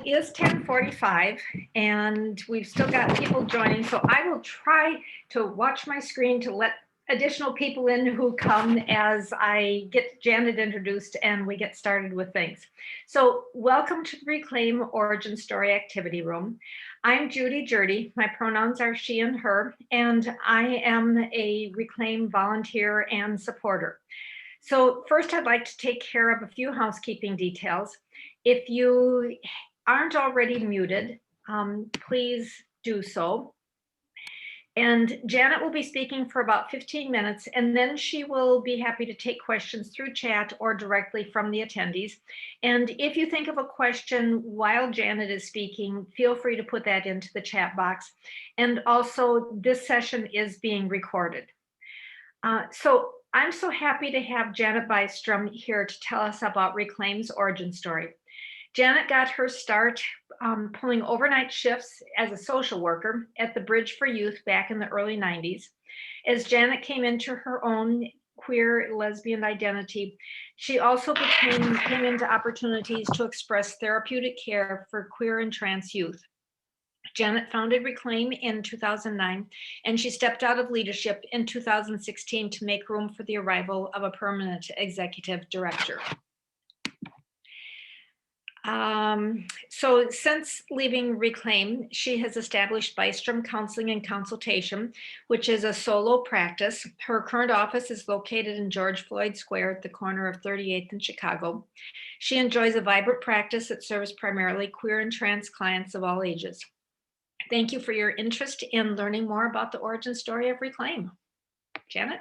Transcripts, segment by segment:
It is 10:45 and we've still got people joining, so I will try to watch my screen to let additional people in who come as I get Janet introduced and we get started with things. So welcome to the Reclaim Origin Story Activity Room. I'm Judy Jurdy. My pronouns are she and her, and I am a Reclaim volunteer and supporter. So first, I'd like to take care of a few housekeeping details. If you aren't already muted, please do so. And Janet will be speaking for about 15 minutes, and then she will be happy to take questions through chat or directly from the attendees. And if you think of a question while Janet is speaking, feel free to put that into the chat box. And also, this session is being recorded. So I'm so happy to have Janet Bystrom here to tell us about Reclaim's origin story. Janet got her start pulling overnight shifts as a social worker at the Bridge for Youth back in the early 90s. As Janet came into her own queer lesbian identity, she also came into opportunities to express therapeutic care for queer and trans youth. Janet founded Reclaim in 2009, and she stepped out of leadership in 2016 to make room for the arrival of a permanent executive director. So since leaving Reclaim, she has established Bystrom Counseling and Consultation, which is a solo practice. Her current office is located in George Floyd Square at the corner of 38th and Chicago. She enjoys a vibrant practice that serves primarily queer and trans clients of all ages. Thank you for your interest in learning more about the origin story of Reclaim. Janet,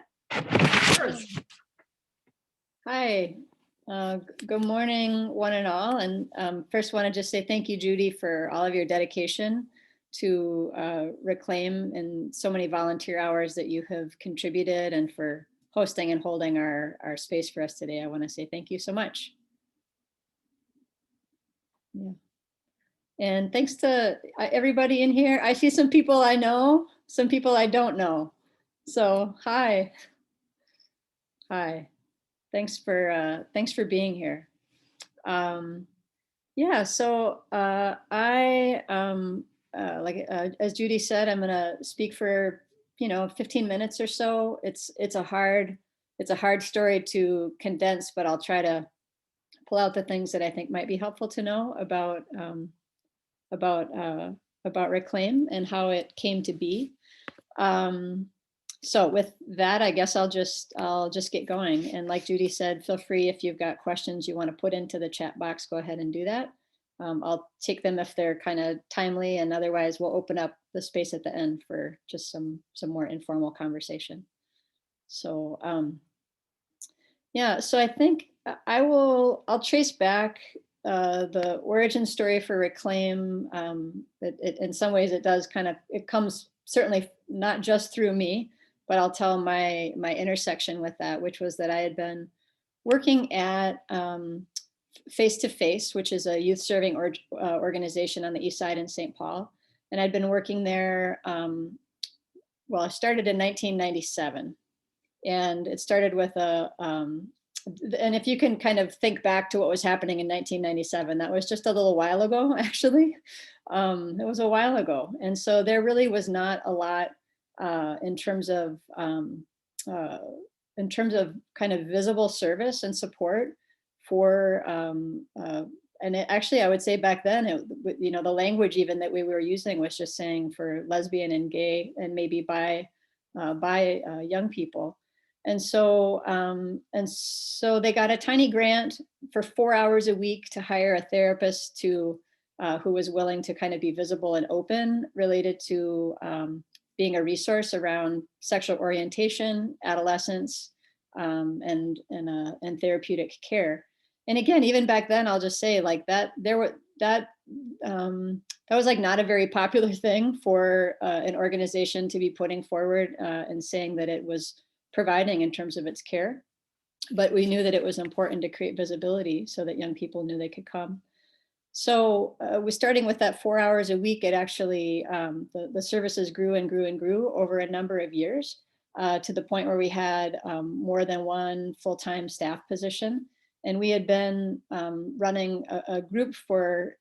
yours. Hi. Good morning, one and all. And first want to just say thank you, Judy, for all of your dedication to Reclaim and so many volunteer hours that you have contributed, and for hosting and holding our space for us today. I want to say thank you so much. Yeah. And thanks to everybody in here. I see some people I know, some people I don't know. So hi. Hi. Thanks for being here. Yeah, so as Judy said, I'm gonna speak for 15 minutes or so. It's a hard story to condense, but I'll try to pull out the things that I think might be helpful to know about Reclaim and how it came to be. So with that, I guess I'll just get going. And like Judy said, feel free if you've got questions you want to put into the chat box, go ahead and do that. I'll take them if they're kind of timely, and otherwise we'll open up the space at the end for just some more informal conversation. So yeah, so I think I'll trace back the origin story for Reclaim. In some ways it comes certainly not just through me, but I'll tell my intersection with that, which was that I had been working at Face to Face, which is a youth serving organization on the East Side in St. Paul. And I'd been working there, well, I started in 1997. And it started with and if you can kind of think back to what was happening in 1997, that was just a little while ago, actually. It was a while ago. And so there really was not a lot in terms of kind of visible service and support for, actually, I would say back then, the language even that we were using was just saying for lesbian and gay and maybe bi young people. And so they got a tiny grant for 4 hours a week to hire a therapist who was willing to kind of be visible and open related to being a resource around sexual orientation, adolescence, and therapeutic care. And again, even back then, I'll just say like that was like not a very popular thing for an organization to be putting forward and saying that it was providing in terms of its care. But we knew that it was important to create visibility so that young people knew they could come. So we're starting with that 4 hours a week. It actually, the services grew and grew and grew over a number of years to the point where we had more than one full-time staff position. And we had been running a group for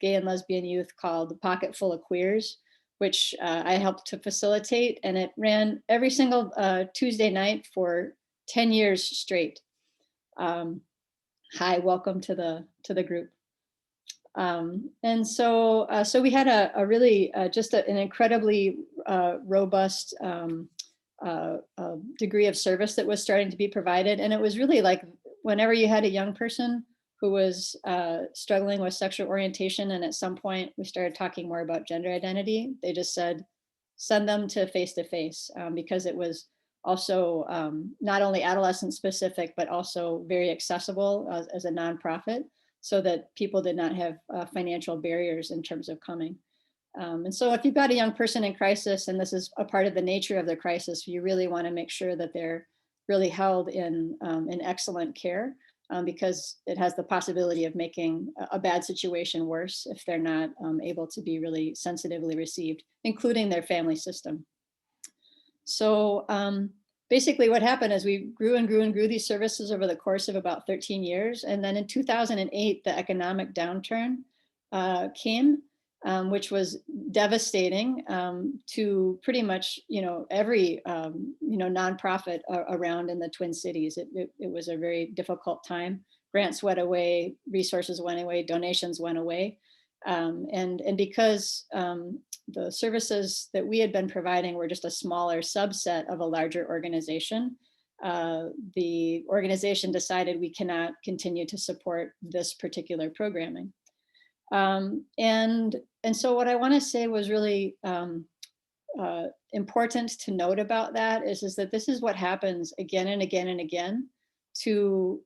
gay and lesbian youth called the Pocket Full of Queers, which I helped to facilitate, and it ran every single Tuesday night for 10 years straight. Hi, welcome to the group. And so we had a really just an incredibly robust degree of service that was starting to be provided. And it was really like whenever you had a young person who was struggling with sexual orientation, and at some point we started talking more about gender identity, they just said, send them to face, because it was also not only adolescent specific, but also very accessible as a nonprofit, so that people did not have financial barriers in terms of coming. And so if you've got a young person in crisis, and this is a part of the nature of the crisis, you really want to make sure that they're really held in excellent care, because it has the possibility of making a bad situation worse if they're not able to be really sensitively received, including their family system. So basically what happened is we grew and grew and grew these services over the course of about 13 years. And then in 2008, the economic downturn came, which was devastating to pretty much, every, nonprofit around in the Twin Cities. It was a very difficult time. Grants went away, resources went away, donations went away. And because the services that we had been providing were just a smaller subset of a larger organization, the organization decided we cannot continue to support this particular programming. And so what I want to say was really important to note about that is that this is what happens again and again and again to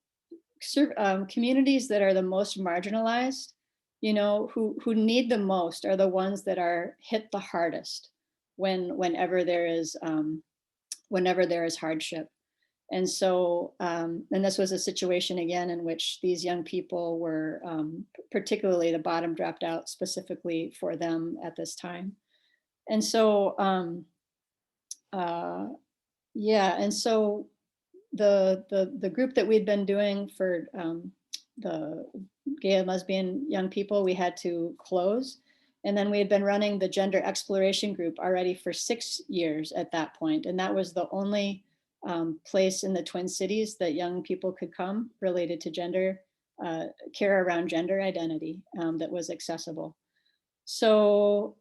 communities that are the most marginalized, who need the most are the ones that are hit the hardest whenever there is hardship. And so, and this was a situation again in which these young people were, particularly the bottom dropped out specifically for them at this time. And so, yeah, and so the group that we'd been doing for the gay and lesbian young people, we had to close. And then we had been running the gender exploration group already for 6 years at that point. And that was the only place in the Twin Cities that young people could come related to gender, care around gender identity that was accessible. So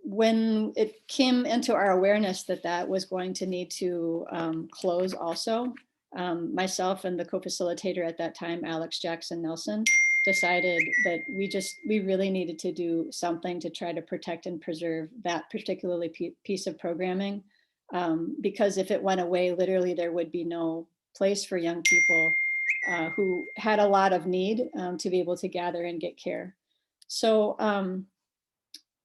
when it came into our awareness that that was going to need to close also, myself and the co-facilitator at that time, Alex Jackson Nelson, decided that we really needed to do something to try to protect and preserve that particularly piece of programming. Because if it went away, literally there would be no place for young people who had a lot of need to be able to gather and get care. So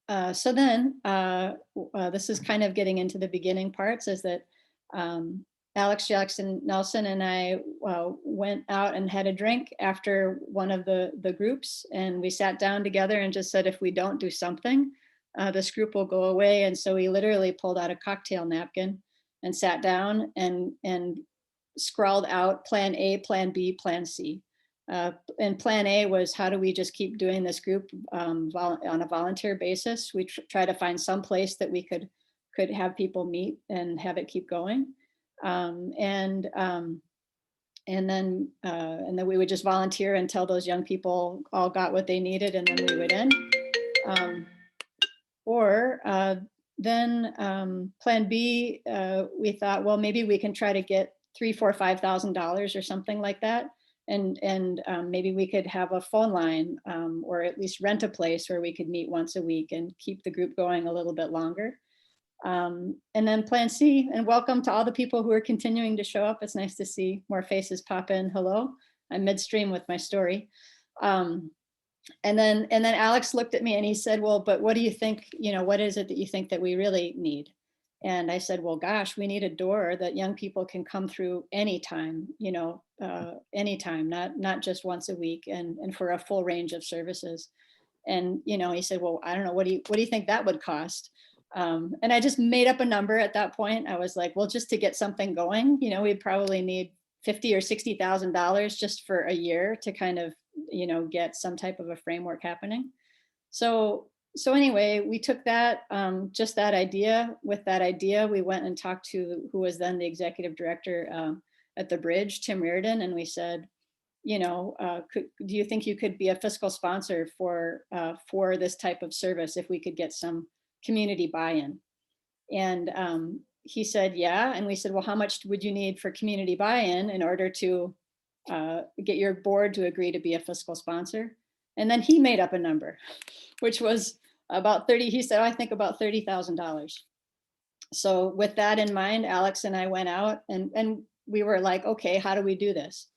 then this is kind of getting into the beginning parts, is that Alex Jackson Nelson and I went out and had a drink after one of the groups, and we sat down together and just said, if we don't do something, this group will go away. And so we literally pulled out a cocktail napkin and sat down and scrawled out plan A, plan B, plan C. And plan A was, how do we just keep doing this group on a volunteer basis? We try to find some place that we could have people meet and have it keep going. And then we would just volunteer until those young people all got what they needed, and then we would end. Then plan B, we thought, well, maybe we can try to get $3,000, $4,000, $5,000 or something like that. And maybe we could have a phone line or at least rent a place where we could meet once a week and keep the group going a little bit longer. And then plan C, and welcome to all the people who are continuing to show up. It's nice to see more faces pop in. Hello, I'm midstream with my story. And then Alex looked at me and he said, well, but what do you think, what is it that you think that we really need? And I said, well, gosh, we need a door that young people can come through anytime, anytime, not just once a week, and for a full range of services. And, he said, well, I don't know, what do you think that would cost? And I just made up a number at that point. I was like, well, just to get something going, we'd probably need $50,000 or $60,000 just for a year to kind of, get some type of a framework happening. So anyway, we took that, just that idea. With that idea, we went and talked to who was then the executive director at the Bridge, Tim Reardon, and we said, do you think you could be a fiscal sponsor for this type of service if we could get some community buy-in? And he said, yeah. And we said, well, how much would you need for community buy-in in order to get your board to agree to be a fiscal sponsor? And then he made up a number, which was about 30, he said, I think about $30,000. So with that in mind, Alex and I went out and we were like, okay, how do we do this?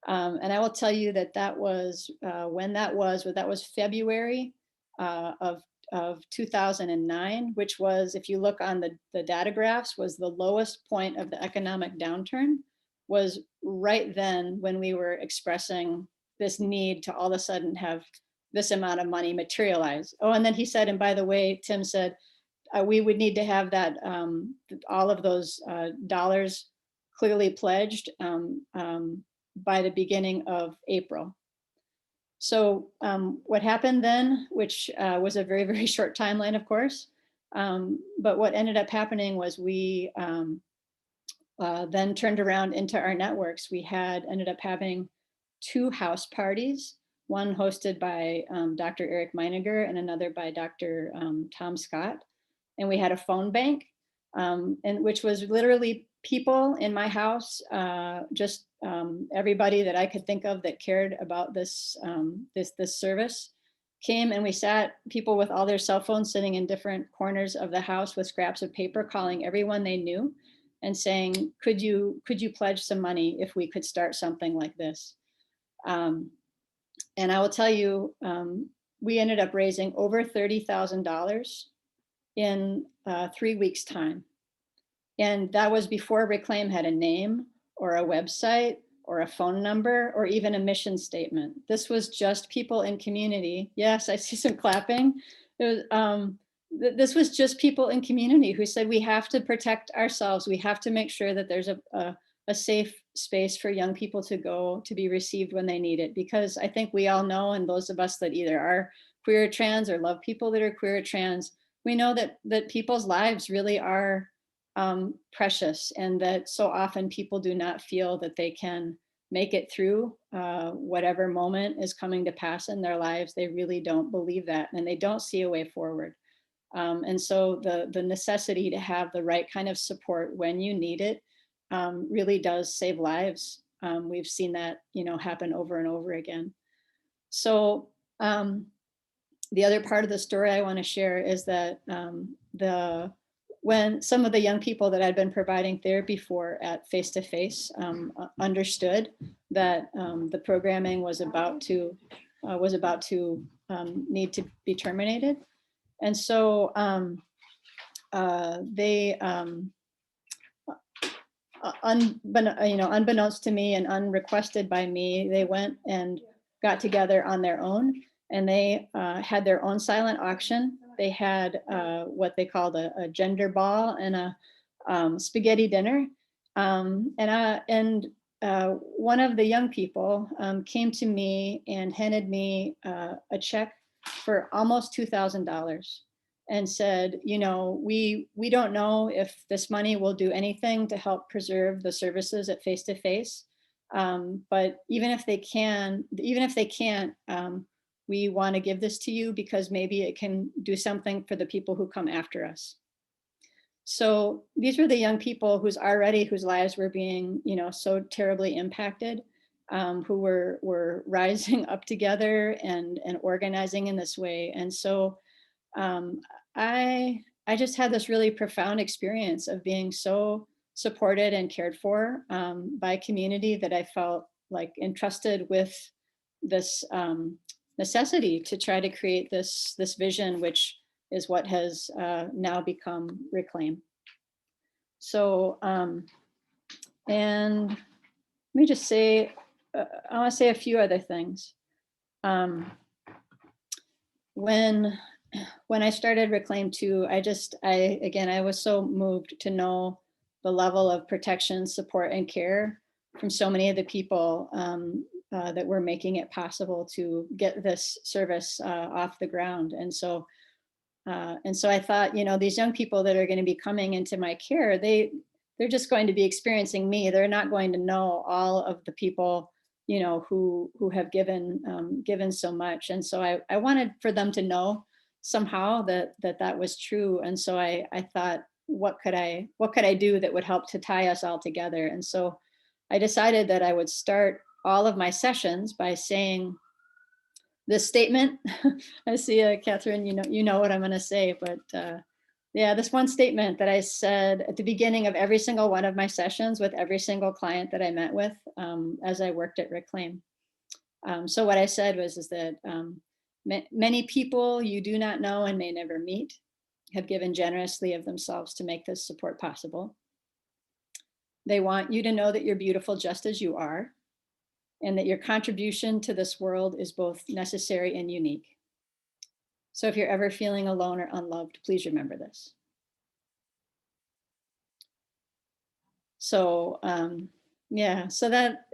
And I will tell you that was when that was February of 2009, which was, if you look on the data graphs, was the lowest point of the economic downturn, was right then when we were expressing this need to all of a sudden have this amount of money materialize. Oh, and then he said, and by the way, Tim said, we would need to have that, all of those dollars clearly pledged by the beginning of April. So what happened then, which was a very, very short timeline, of course, but what ended up happening was we then turned around into our networks. We ended up having 2 house parties, one hosted by Dr. Eric Meininger and another by Dr. Tom Scott. And we had a phone bank, and which was literally people in my house, just everybody that I could think of that cared about this service came, and we sat, people with all their cell phones sitting in different corners of the house with scraps of paper, calling everyone they knew and saying, could you pledge some money if we could start something like this? And I will tell you, we ended up raising over $30,000 in 3 weeks' time. And that was before Reclaim had a name or a website or a phone number or even a mission statement. This was just people in community. Yes, I see some clapping. It was, this was just people in community who said, we have to protect ourselves. We have to make sure that there's a safe space for young people to go to be received when they need it. Because I think we all know, and those of us that either are queer or trans or love people that are queer or trans, we know that people's lives really are precious, and that so often people do not feel that they can make it through whatever moment is coming to pass in their lives. They really don't believe that, and they don't see a way forward. And so the necessity to have the right kind of support when you need it really does save lives. We've seen that, happen over and over again. So the other part of the story I want to share is that when some of the young people that I'd been providing therapy for at Face to Face understood that the programming was about to need to be terminated, and so they, unbeknownst to me and unrequested by me, they went and got together on their own, and they had their own silent auction. They had what they called a gender ball and a spaghetti dinner. And one of the young people came to me and handed me a check for almost $2,000 and said, we don't know if this money will do anything to help preserve the services at Face to Face. But even if they can't, we want to give this to you because maybe it can do something for the people who come after us. So these were the young people whose lives were being, so terribly impacted, who were rising up together and organizing in this way. And so I just had this really profound experience of being so supported and cared for by a community that I felt like entrusted with this necessity to try to create this vision, which is what has now become Reclaim. So, and let me just say, I want to say a few other things. When I started Reclaim 2, I was so moved to know the level of protection, support, and care so many of the people that were making it possible to get this service off the ground. And so I thought, these young people that are going to be coming into my care, they're just going to be experiencing me. They're not going to know all of the people, who have given so much. And so I wanted for them to know somehow that was true. And so I thought, what could I do that would help to tie us all together? And so I decided that I would start all of my sessions by saying this statement. I see, Catherine, you know what I'm going to say, but yeah, this one statement that I said at the beginning of every single one of my sessions with every single client that I met with as I worked at Reclaim. So what I said is that many people you do not know and may never meet have given generously of themselves to make this support possible. They want you to know that you're beautiful just as you are, and that your contribution to this world is both necessary and unique. So if you're ever feeling alone or unloved, please remember this. So yeah, so that,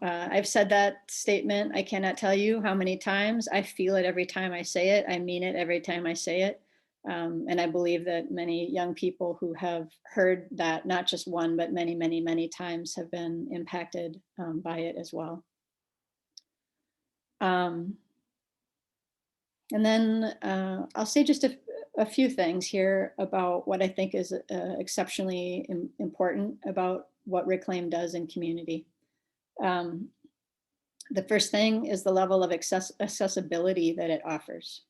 I've said that statement. I cannot tell you how many times. I feel it every time I say it. I mean it every time I say it. And I believe that many young people who have heard that, not just one, but many, many, many times, have been impacted by it as well. And then I'll say just a few things here about what I think is exceptionally important about what Reclaim does in community. The first thing is the level of accessibility that it offers.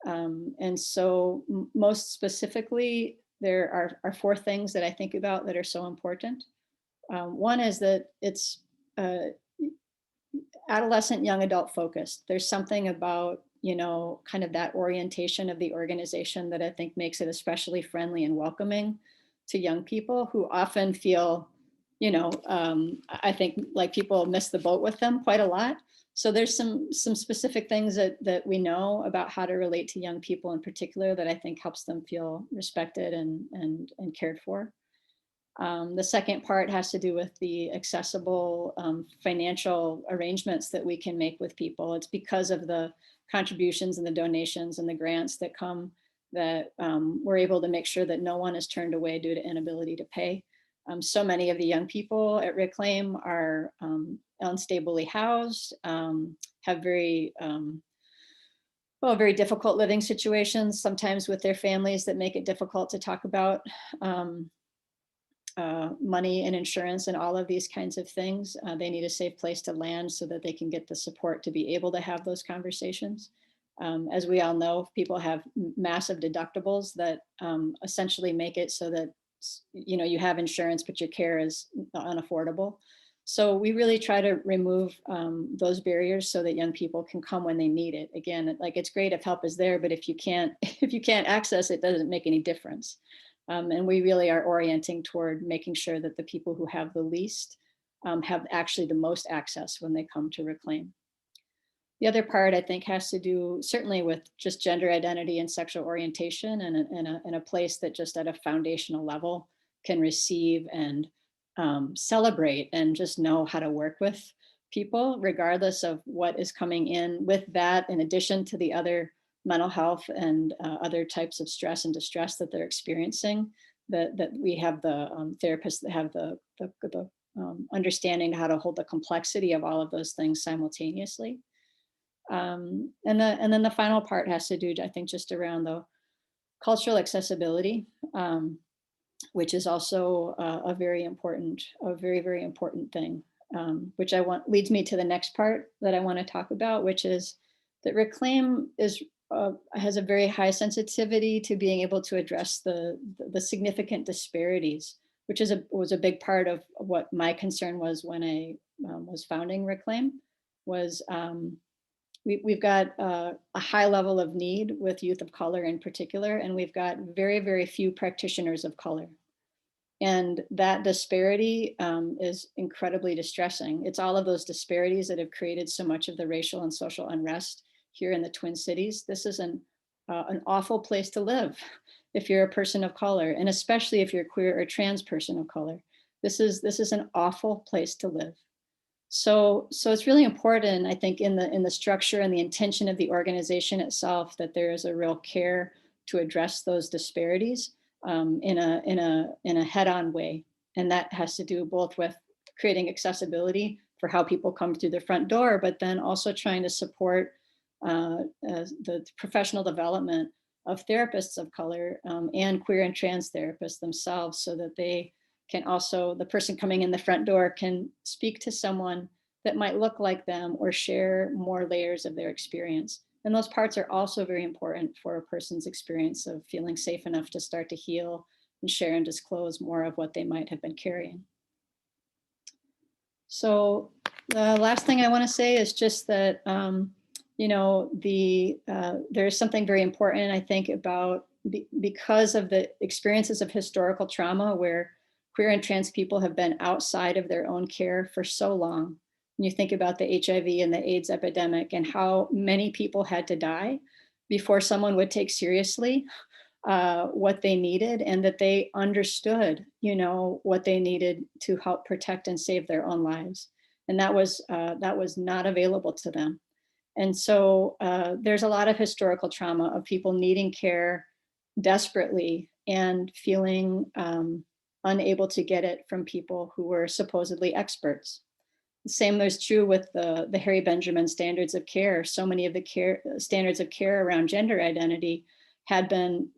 And so most specifically, there are four things that I think about that are so important. One is that it's adolescent, young adult focused. There's something about, kind of that orientation of the organization that I think makes it especially friendly and welcoming to young people who often feel, I think like people miss the boat with them quite a lot. So there's some specific things that we know about how to relate to young people in particular that I think helps them feel respected and cared for. The second part has to do with the accessible financial arrangements that we can make with people. It's because of the contributions and the donations and the grants that come that we're able to make sure that no one is turned away due to inability to pay. So many of the young people at Reclaim are unstably housed, have very difficult living situations, sometimes with their families that make it difficult to talk about money and insurance and all of these kinds of things. They need a safe place to land so that they can get the support to be able to have those conversations. As we all know, people have massive deductibles that essentially make it so that you have insurance, but your care is unaffordable. So we really try to remove those barriers so that young people can come when they need it. Again, like it's great if help is there, but if you can't access it, doesn't make any difference. And we really are orienting toward making sure that the people who have the least have actually the most access when they come to Reclaim. The other part I think has to do certainly with just gender identity and sexual orientation and a place that just at a foundational level can receive and celebrate and just know how to work with people regardless of what is coming in with that, in addition to the other mental health and other types of stress and distress that they're experiencing, that we have the therapists that have the understanding how to hold the complexity of all of those things simultaneously. And then the final part has to do, I think, just around the cultural accessibility, which is also a very, very important thing, which leads me to the next part that I want to talk about, which is that Reclaim has a very high sensitivity to being able to address the significant disparities, which was a big part of what my concern was when I was founding Reclaim. We've got a high level of need with youth of color in particular, and we've got very, very few practitioners of color. And that disparity is incredibly distressing. It's all of those disparities that have created so much of the racial and social unrest here in the Twin Cities. This is an awful place to live if you're a person of color, and especially if you're a queer or trans person of color. This is an awful place to live. So it's really important, I think, in the structure and the intention of the organization itself, that there is a real care to address those disparities in a head-on way. And that has to do both with creating accessibility for how people come through the front door, but then also trying to support the professional development of therapists of color and queer and trans therapists themselves, so that they can also, the person coming in the front door can speak to someone that might look like them or share more layers of their experience. And those parts are also very important for a person's experience of feeling safe enough to start to heal and share and disclose more of what they might have been carrying. So the last thing I want to say is just that, you know, there's something very important, I think, about because of the experiences of historical trauma where queer and trans people have been outside of their own care for so long. When you think about the HIV and the AIDS epidemic and how many people had to die before someone would take seriously what they needed, and that they understood, you know, what they needed to help protect and save their own lives. And that was not available to them. And so there's a lot of historical trauma of people needing care desperately and feeling unable to get it from people who were supposedly experts. The same is true with the Harry Benjamin standards of care. So many of the standards of care around gender identity had been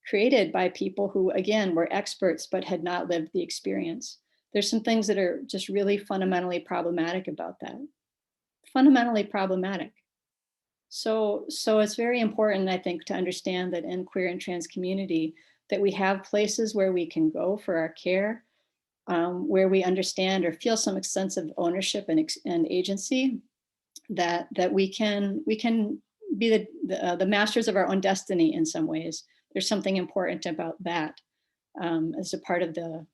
created by people who, again, were experts but had not lived the experience. There's some things that are just really fundamentally problematic about that. Fundamentally problematic. So it's very important, I think, to understand that in queer and trans community, that we have places where we can go for our care, where we understand or feel some sense of ownership and agency, that we can be the masters of our own destiny in some ways. There's something important about that as a part of the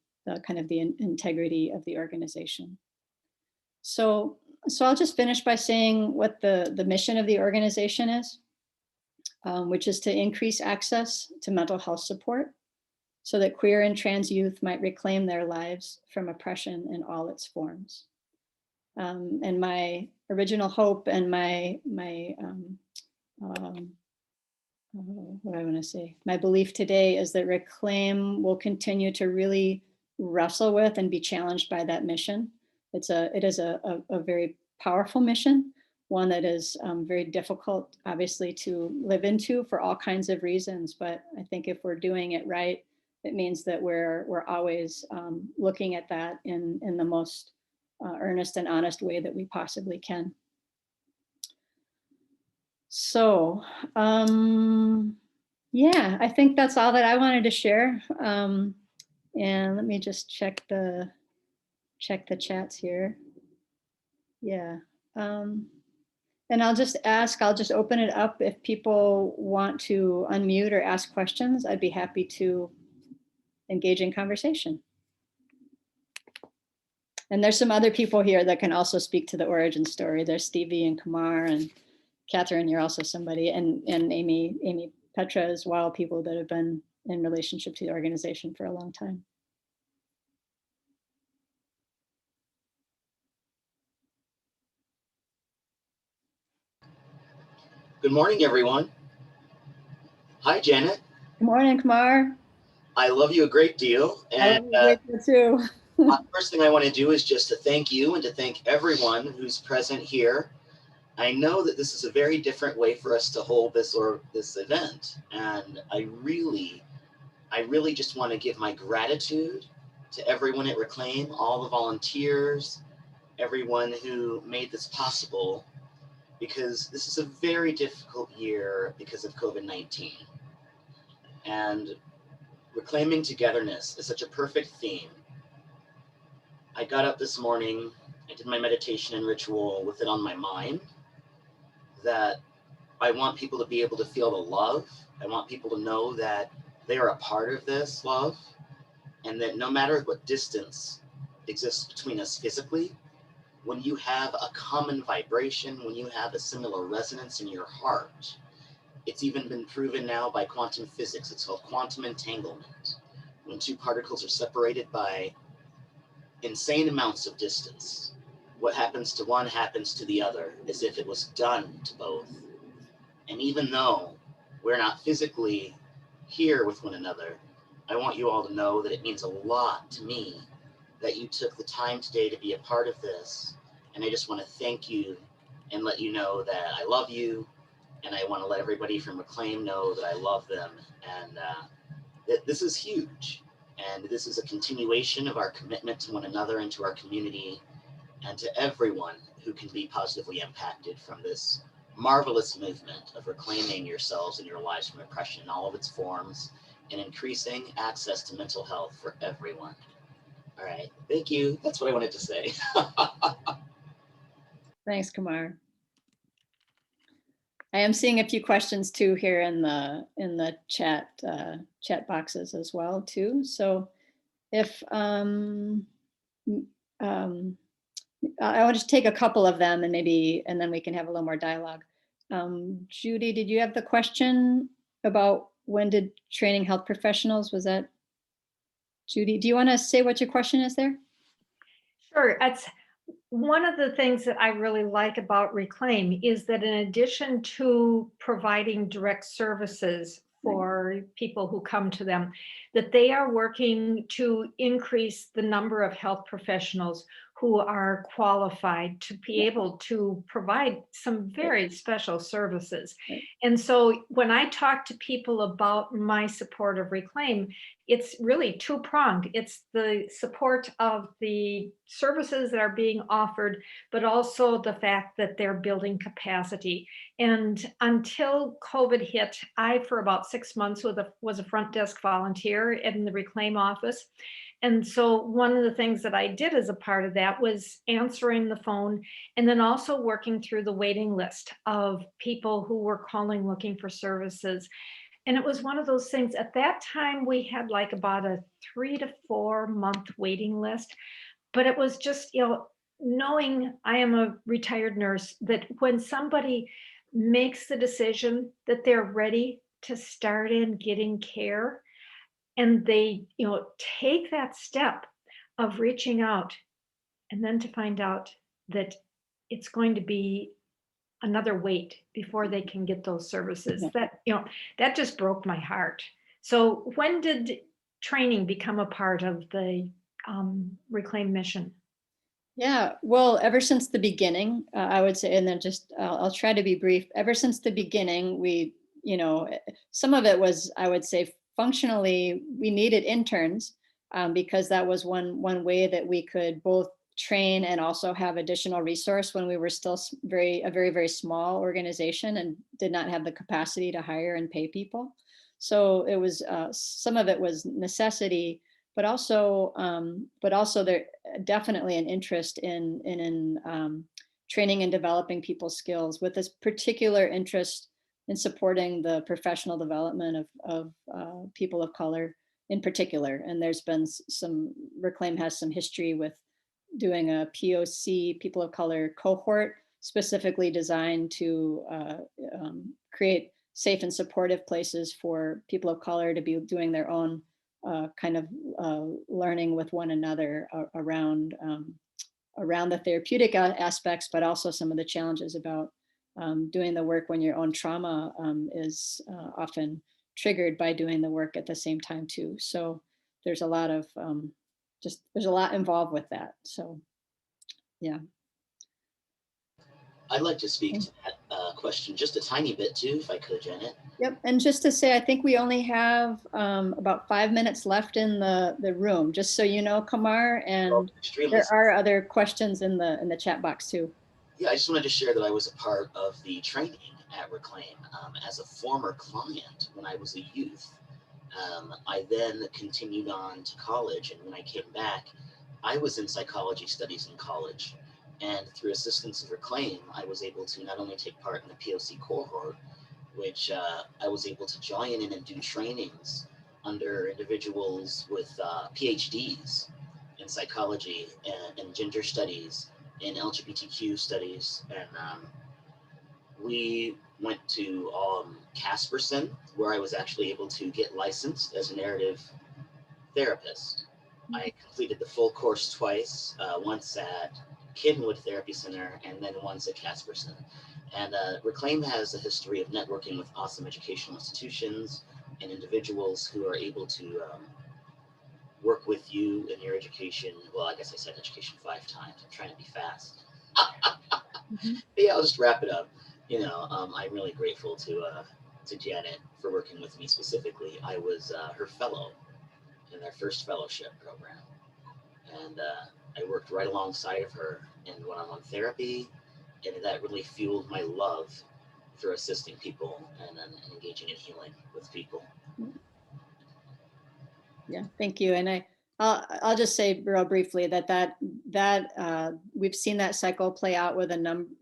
kind of the integrity of the organization. So I'll just finish by saying what the mission of the organization is, which is to increase access to mental health support so that queer and trans youth might reclaim their lives from oppression in all its forms. And my original hope and my what do I want to say? My belief today is that Reclaim will continue to really wrestle with and be challenged by that mission. It is a very powerful mission, one that is very difficult, obviously, to live into for all kinds of reasons. But I think if we're doing it right, it means that we're always looking at that in the most earnest and honest way that we possibly can. So, yeah, I think that's all that I wanted to share. And let me just check the chats here. Yeah. And I'll just open it up if people want to unmute or ask questions. I'd be happy to engage in conversation. And there's some other people here that can also speak to the origin story. There's Stevie and Kumar and Catherine, you're also somebody, and Amy Petra as well, people that have been in relationship to the organization for a long time. Good morning, everyone. Hi, Janet. Good morning, Kumar. I love you a great deal. And I love you too. First thing I want to do is just to thank you and to thank everyone who's present here. I know that this is a very different way for us to hold this event. And I really just want to give my gratitude to everyone at Reclaim, all the volunteers, everyone who made this possible, because this is a very difficult year because of COVID-19. And reclaiming togetherness is such a perfect theme. I got up this morning, I did my meditation and ritual with it on my mind, that I want people to be able to feel the love. I want people to know that they are a part of this love, and that no matter what distance exists between us physically, when you have a common vibration, when you have a similar resonance in your heart, it's even been proven now by quantum physics. It's called quantum entanglement. When two particles are separated by insane amounts of distance. What happens to one happens to the other, as if it was done to both. And even though we're not physically here with one another, I want you all to know that it means a lot to me that you took the time today to be a part of this. And I just want to thank you and let you know that I love you. And I want to let everybody from Reclaim know that I love them. And that this is huge. And this is a continuation of our commitment to one another and to our community and to everyone who can be positively impacted from this marvelous movement of reclaiming yourselves and your lives from oppression in all of its forms and increasing access to mental health for everyone. All right, thank you. That's what I wanted to say. Thanks, Kumar. I am seeing a few questions too here in the chat boxes as well too. So if I want to take a couple of them and then we can have a little more dialogue. Judy, did you have the question about when did training health professionals? Was that Judy? Do you want to say what your question is there? Sure. It's one of the things that I really like about Reclaim is that in addition to providing direct services for people who come to them, that they are working to increase the number of health professionals who are qualified to be able to provide some very special services. And so when I talk to people about my support of Reclaim, it's really two-pronged. It's the support of the services that are being offered, but also the fact that they're building capacity. And until COVID hit, I, for about 6 months, was a front desk volunteer in the Reclaim office. And so one of the things that I did as a part of that was answering the phone and then also working through the waiting list of people who were calling looking for services. And it was one of those things at that time we had like about a 3 to 4 month waiting list. But it was just, knowing I am a retired nurse, that when somebody makes the decision that they're ready to start in getting care, and they, take that step of reaching out and then to find out that it's going to be another wait before they can get those services, that just broke my heart. So when did training become a part of the Reclaim mission? Yeah, well, ever since the beginning, I would say, and then just I'll try to be brief. Ever since the beginning, we, some of it was, I would say, functionally, we needed interns because that was one way that we could both train and also have additional resource when we were still a very, very small organization and did not have the capacity to hire and pay people. So it was some of it was necessity, but also there definitely an interest in training and developing people's skills, with this particular interest in supporting the professional development of people of color in particular. And there's been Reclaim has some history with doing a POC, people of color cohort, specifically designed to create safe and supportive places for people of color to be doing their own kind of learning with one another around the therapeutic aspects, but also some of the challenges about doing the work when your own trauma is often triggered by doing the work at the same time too. So there's a lot of there's a lot involved with that. So yeah. I'd like to speak to that question just a tiny bit too, if I could, Janet. Yep, and just to say, I think we only have about 5 minutes left in the room, just so you know, Kumar, and there are other questions in the chat box too. Yeah, I just wanted to share that I was a part of the training at Reclaim as a former client when I was a youth. I then continued on to college, and when I came back, I was in psychology studies in college. And through assistance of Reclaim, I was able to not only take part in the POC cohort, which I was able to join in and do trainings under individuals with PhDs in psychology and gender studies, in LGBTQ studies. And we went to Casperson, where I was actually able to get licensed as a narrative therapist. I completed the full course twice, once at Kinwood Therapy Center and then once at Casperson. And Reclaim has a history of networking with awesome educational institutions and individuals who are able to work with you in your education. Well, I guess I said education 5 times. I'm trying to be fast. Mhm. But yeah, I'll just wrap it up. I'm really grateful to Janet for working with me specifically. I was her fellow in their first fellowship program, and I worked right alongside of her in one-on-one therapy, and that really fueled my love for assisting people and engaging in healing with people. Yeah, thank you. And I'll just say real briefly that we've seen that cycle play out with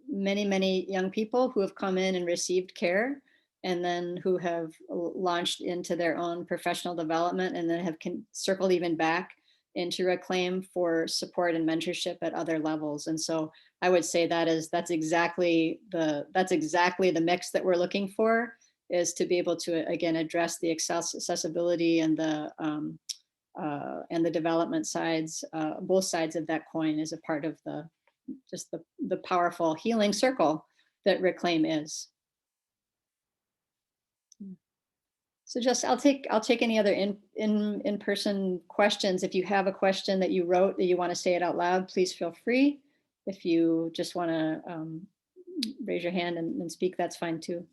many young people who have come in and received care, and then who have launched into their own professional development, and then have circled even back into Reclaim for support and mentorship at other levels. And so I would say that's exactly the mix that we're looking for, is to be able to again address the accessibility and the development sides, both sides of that coin, as a part of the powerful healing circle that Reclaim is. So just I'll take any other in-person questions. If you have a question that you wrote that you want to say it out loud, please feel free. If you just want to raise your hand and speak, that's fine too.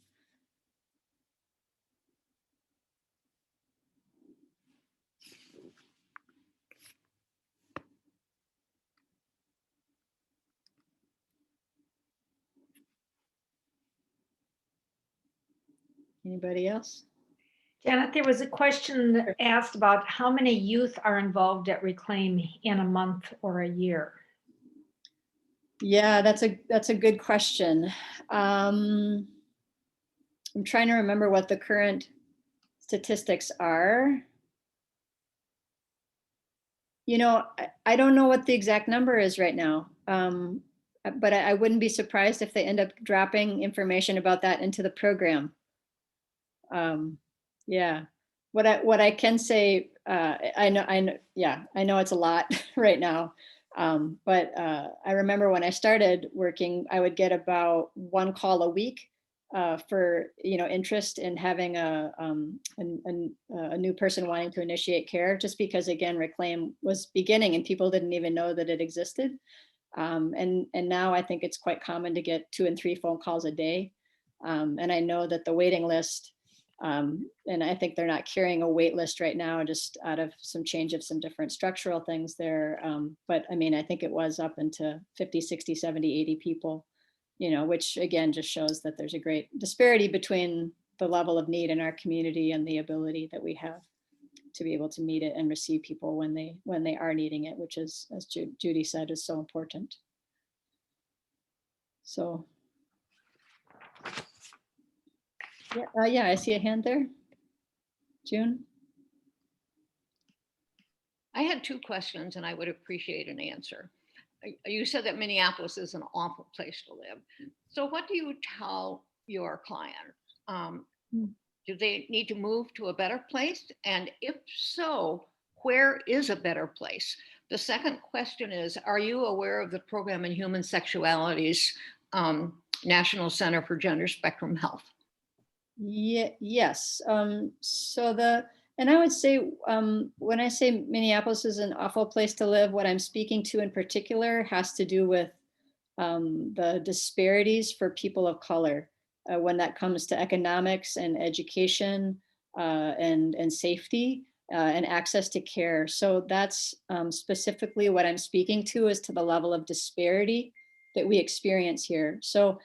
Anybody else? Janet, there was a question that asked about how many youth are involved at Reclaim in a month or a year. Yeah, that's a good question. I'm trying to remember what the current statistics are. I don't know what the exact number is right now, but I wouldn't be surprised if they end up dropping information about that into the program. Yeah, what I can say, I know it's a lot right now. But I remember when I started working, I would get about 1 call a week for interest in having a new person wanting to initiate care, just because again Reclaim was beginning and people didn't even know that it existed. And now I think it's quite common to get 2 and 3 phone calls a day. And I know that the waiting list, and I think they're not carrying a wait list right now, just out of some change of some different structural things there. But I mean, I think it was up into 50, 60, 70, 80 people, which again, just shows that there's a great disparity between the level of need in our community and the ability that we have to be able to meet it and receive people when they are needing it, which is, as Judy said, is so important. So. Yeah, I see a hand there. June? I had 2 questions and I would appreciate an answer. You said that Minneapolis is an awful place to live. So what do you tell your clients? Do they need to move to a better place? And if so, where is a better place? The second question is, are you aware of the Program in Human Sexuality's National Center for Gender Spectrum Health? Yes. And I would say, when I say Minneapolis is an awful place to live, what I'm speaking to in particular has to do with the disparities for people of color when that comes to economics and education and safety and access to care. So that's specifically what I'm speaking to, is to the level of disparity that we experience here. So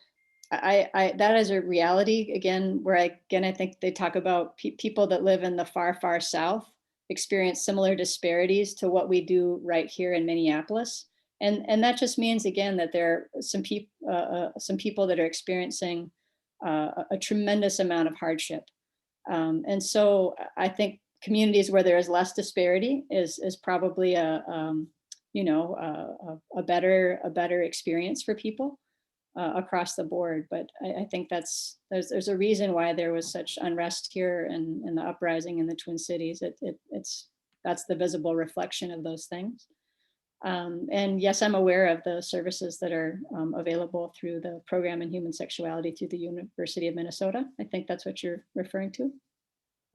that is a reality again, where I think they talk about people that live in the far South experience similar disparities to what we do right here in Minneapolis. And that just means again, that there are some people that are experiencing a tremendous amount of hardship. And so I think communities where there is less disparity is probably a better experience for people across the board. But I think there's a reason why there was such unrest here and the uprising in the Twin Cities. that's the visible reflection of those things. And yes, I'm aware of the services that are available through the program in human sexuality through the University of Minnesota. I think that's what you're referring to.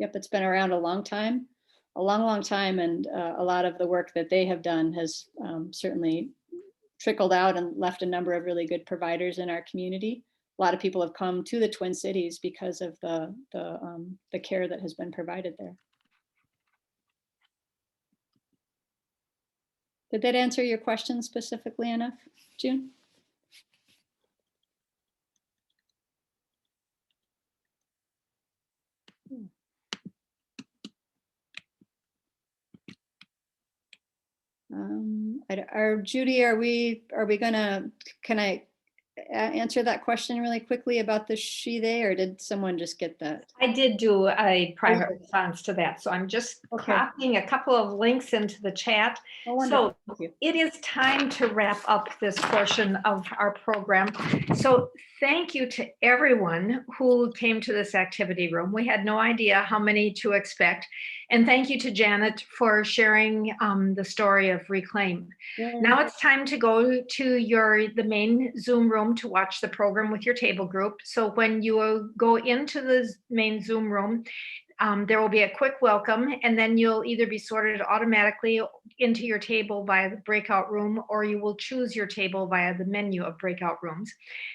Yep, it's been around a long time, a long time. And a lot of the work that they have done has certainly trickled out and left a number of really good providers in our community. A lot of people have come to the Twin Cities because of the care that has been provided there. Did that answer your question specifically enough, June? Judy, are we gonna, can I answer that question really quickly about the she, they, or did someone just get that? I did do a private Okay. response to that, so I'm just Okay. copying a couple of links into the chat. Oh, wonderful. So Thank you. it is time to wrap up this portion of our program. So thank you to everyone who came to this activity room. We had no idea how many to expect. And thank you to Janet for sharing the story of Reclaim. Yeah. Now it's time to go to the main Zoom room to watch the program with your table group. So when you go into the main Zoom room, there will be a quick welcome, and then you'll either be sorted automatically into your table via the breakout room, or you will choose your table via the menu of breakout rooms.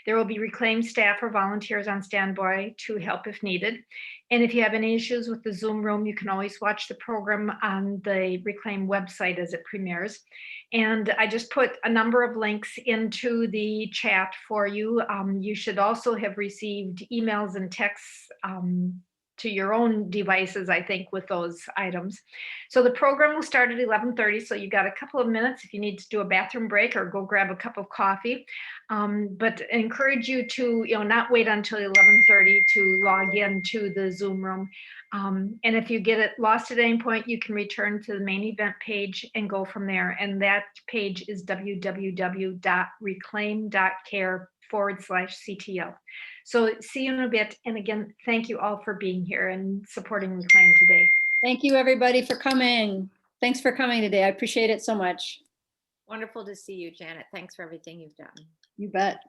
There will be Reclaim staff or volunteers on standby to help if needed. And if you have any issues with the Zoom room, you can always watch the program on the Reclaim website as it premieres. And I just put a number of links into the chat for you. You should also have received emails and texts to your own devices, I think, with those items. So the program will start at 11:30. So you got a couple of minutes if you need to do a bathroom break or go grab a cup of coffee. But I encourage you to, not wait until 11:30 to log in to the Zoom room. And if you get it lost at any point, you can return to the main event page and go from there. And that page is www.reclaim.care/CTL. So see you in a bit. And again, thank you all for being here and supporting Reclaim today. Thank you, everybody, for coming. Thanks for coming today. I appreciate it so much. Wonderful to see you, Janet. Thanks for everything you've done. You bet.